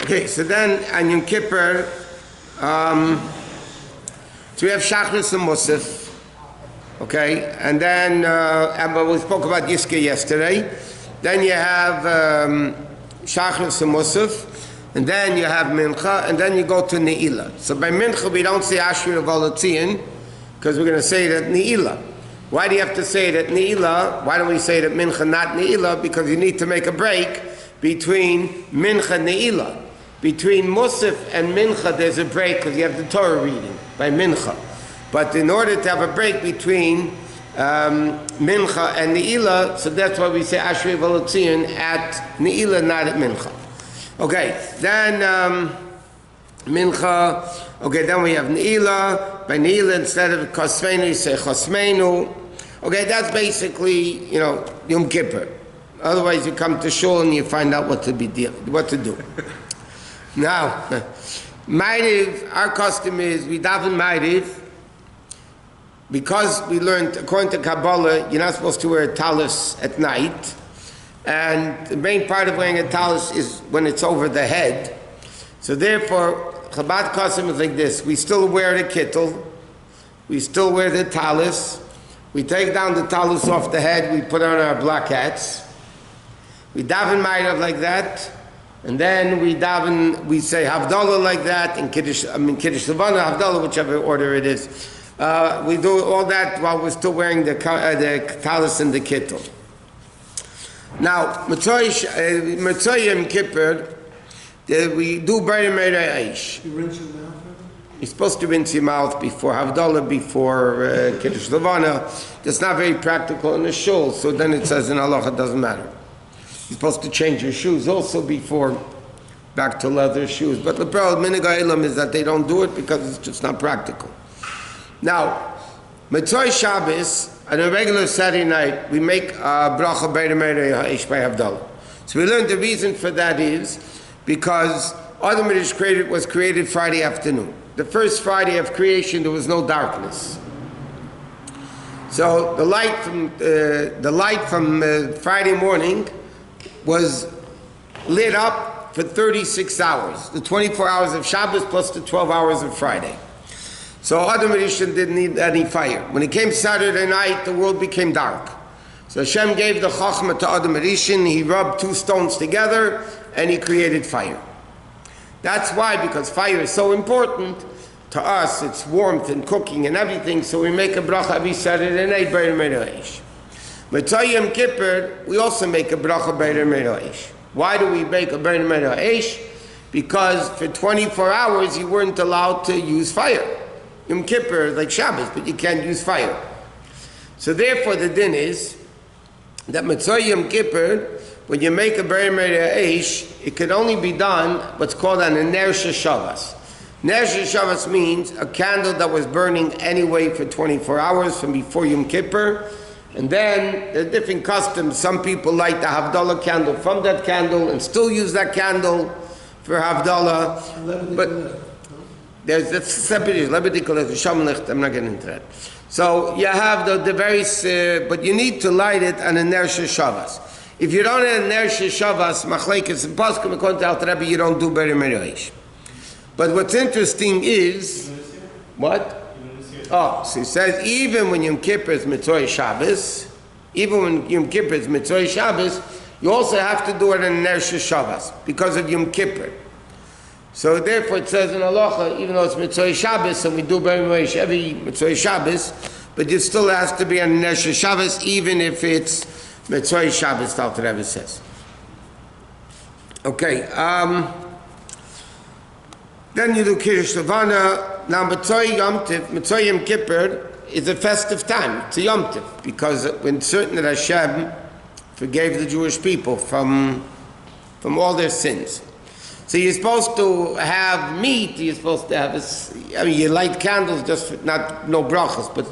Okay, so then on Yom Kippur, so we have Shachris and Musaf, okay, and then we spoke about Yiska yesterday. Then you have Shachris and Musaf, and then you have Mincha, and then you go to Ne'ilah. So by Mincha we don't say Ashir of Alatzian, because we're going to say it at Ne'ilah. Why do you have to say it at Ne'ilah? Why don't we say it at Mincha, not Ne'ilah? Because you need to make a break between Mincha and Ne'ilah. Between Musaf and Mincha, there's a break because you have the Torah reading by Mincha. But in order to have a break between Mincha and Ne'ilah, so that's why we say Ashrei V'Lotzion at Ne'ilah, not at Mincha. Okay, then Mincha, okay, then we have Ne'ilah. By Ne'ilah, instead of Kosmeinu, you say Chosmeinu. Okay, that's basically, Yom Kippur. Otherwise, you come to shul and you find out what to do. Now, Ma'ariv, our custom is we daven Ma'ariv because we learned, according to Kabbalah, you're not supposed to wear a Talis at night. And the main part of wearing a Talis is when it's over the head. So therefore, Chabad custom is like this. We still wear the kittel. We still wear the Talis. We take down the Talis off the head. We put on our black hats. We daven Ma'ariv like that. And then we say Havdalah like that, and Kiddush Levana, Havdalah, whichever order it is. We do all that while we're still wearing the Talis and the kittel. Now, Motzei Yom Kippur, we do B'rei Meirei Aish. You rinse your mouth? You're supposed to rinse your mouth before Havdalah, before Kiddush Levana. That's not very practical in the shul, so then it says in halacha it doesn't matter. You're supposed to change your shoes also before back to leather shoes. But the problem with Minhag HaElam is that they don't do it because it's just not practical. Now, Motzei Shabbos, on a regular Saturday night, we make bracha B'rei Meirei Ha'esh by Havdalah. So we learned the reason for that is because Adam was created Friday afternoon. The first Friday of creation, there was no darkness. So the light from Friday morning was lit up for 36 hours, the 24 hours of Shabbos plus the 12 hours of Friday. So Adam Rishon didn't need any fire. When it came Saturday night, the world became dark. So Hashem gave the Chachma to Adam Rishon. He rubbed two stones together and he created fire. That's why, because fire is so important to us, it's warmth and cooking and everything, so we make a bracha every Saturday night, B'rei Meirei Ha'esh. Motzei Yom Kippur, we also make a bracha B'rei Meirei Ha'esh. Why do we make a B'rei Meirei Ha'esh? Because for 24 hours you weren't allowed to use fire. Yom Kippur, like Shabbos, but you can't use fire. So therefore the din is that Motzei Yom Kippur, when you make a B'rei Meirei Ha'esh, it can only be done what's called an Ner Shavas. Ner Shavas means a candle that was burning anyway for 24 hours from before Yom Kippur. And then there are different customs. Some people light the Havdalah candle from that candle and still use that candle for Havdalah. But there's a separate issue. I'm not getting into that. So you have the various, but you need to light it on a Ner Shavas. If you don't have a Ner Shavas, Machlekes and Paskim, according to Alter Rebbe, you don't do B'rei Meirei Ha'esh. But what's interesting is, what? Oh, so he says, even when Yom Kippur is Motzei Shabbos, you also have to do it in Ner Shabbos because of Yom Kippur. So therefore it says in halacha, even though it's Motzei Shabbos, and we do B'rei Meirei Ha'esh every Motzei Shabbos, but it still has to be on Ner Shabbos, even if it's Motzei Shabbos, Alter Rebbe says. Okay, then you do Kiddush Levana. Now, Motzei Yom Kippur is a festive time. It's a Yom Tiv, because when certain that Hashem forgave the Jewish people from all their sins. So you're supposed to have meat. You're supposed to have you light candles just for, no brachas, but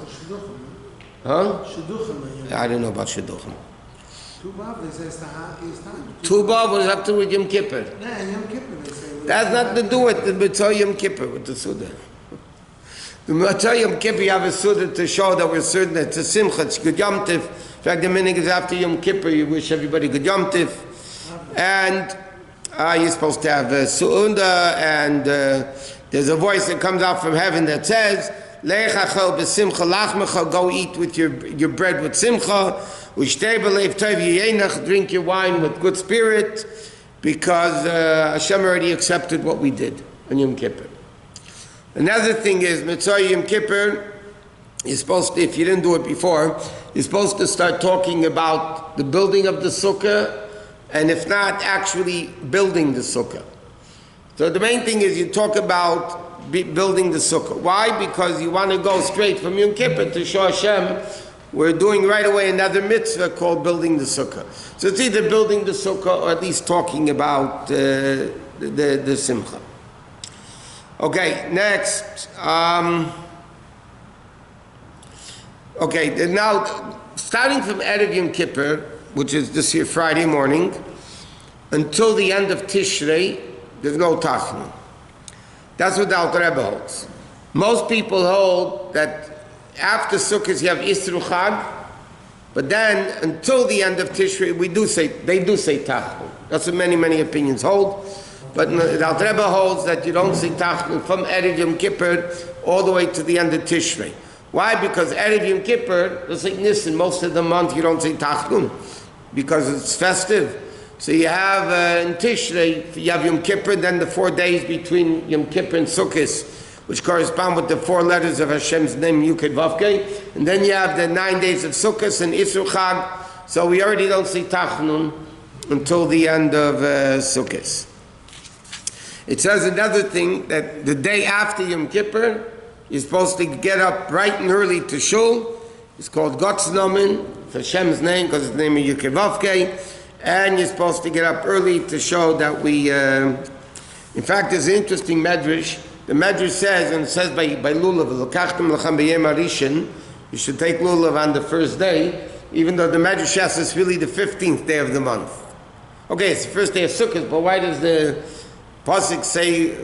huh? I don't know about shidduchim. Tu B'Av was up to with Yom Kippur. That has nothing to do with the Motzei Yom Kippur, with the Suda. The Motzei Yom Kippur, you have a Suda to show that we're certain it's a Simcha, it's Good Yom Tiv. In fact, the minhag is after Yom Kippur, you wish everybody Good Yom Tiv. And You're supposed to have su'unda, and there's a voice that comes out from heaven that says, Lech achel b'simcha lachmecha, go eat with your bread with simcha, u'shtei b'leiv tov yiyenach, drink your wine with good spirit, because Hashem already accepted what we did on Yom Kippur. Another thing is, Mitzvah Yom Kippur, you're supposed to, if you didn't do it before, you're supposed to start talking about the building of the sukkah, and if not, actually building the sukkah. So the main thing is you talk about building the sukkah. Why? Because you want to go straight from Yom Kippur to show Hashem we're doing right away another mitzvah called building the sukkah. So it's either building the sukkah or at least talking about the simcha. Okay, next. Now, starting from Erev Yom Kippur, which is this here Friday morning, until the end of Tishrei, there's no tachnun. That's what the Alter Rebbe holds. Most people hold that after Sukkot you have Isru Chag, but then until the end of Tishrei they do say tachnun. That's what many opinions hold. But the Alter Rebbe holds that you don't say tachnun from Erev Yom Kippur all the way to the end of Tishrei. Why? Because Erev Yom Kippur, just like Nisan, most of the month you don't say tachnun because it's festive. So you have in Tishrei, you have Yom Kippur, then the 4 days between Yom Kippur and Sukkot, which correspond with the 4 letters of Hashem's name, Yud Vavkei, and then you have the 9 days of Sukkot and Isru Chag. So we already don't say tachnun until the end of Sukkot. It says another thing, that the day after Yom Kippur, you're supposed to get up bright and early to shul. It's called Gotznomen, it's Hashem's name, because it's the name of Yud Vavkei. And you're supposed to get up early to show that we... in fact, there's an interesting medrash. The medrash says, and it says by Lulav, you should take Lulav on the first day, even though the medrash says it's really the 15th day of the month. Okay, it's the first day of Sukkot, but why does the Pasuk say,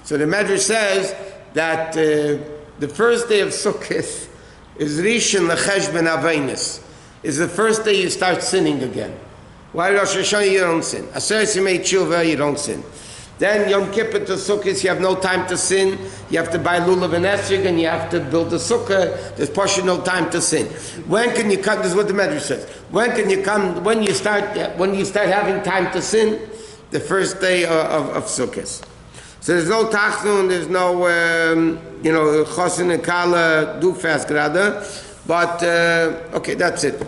so the medrash says that the first day of Sukkot is Rishon L'Cheshbon Aveinos. Is the first day you start sinning again. Why Rosh Hashanah you don't sin? Aseres Yemei Tshuva you don't sin. Then Yom Kippur to Sukkot you have no time to sin. You have to buy lulav and esrog and you have to build a sukkah. There's partially no time to sin. When can you come? This is what the Medrash says. When can you come? When you start having time to sin? The first day of Sukkot. So there's no tachnun. There's no chosin and kala do fast grada. But, okay, that's it.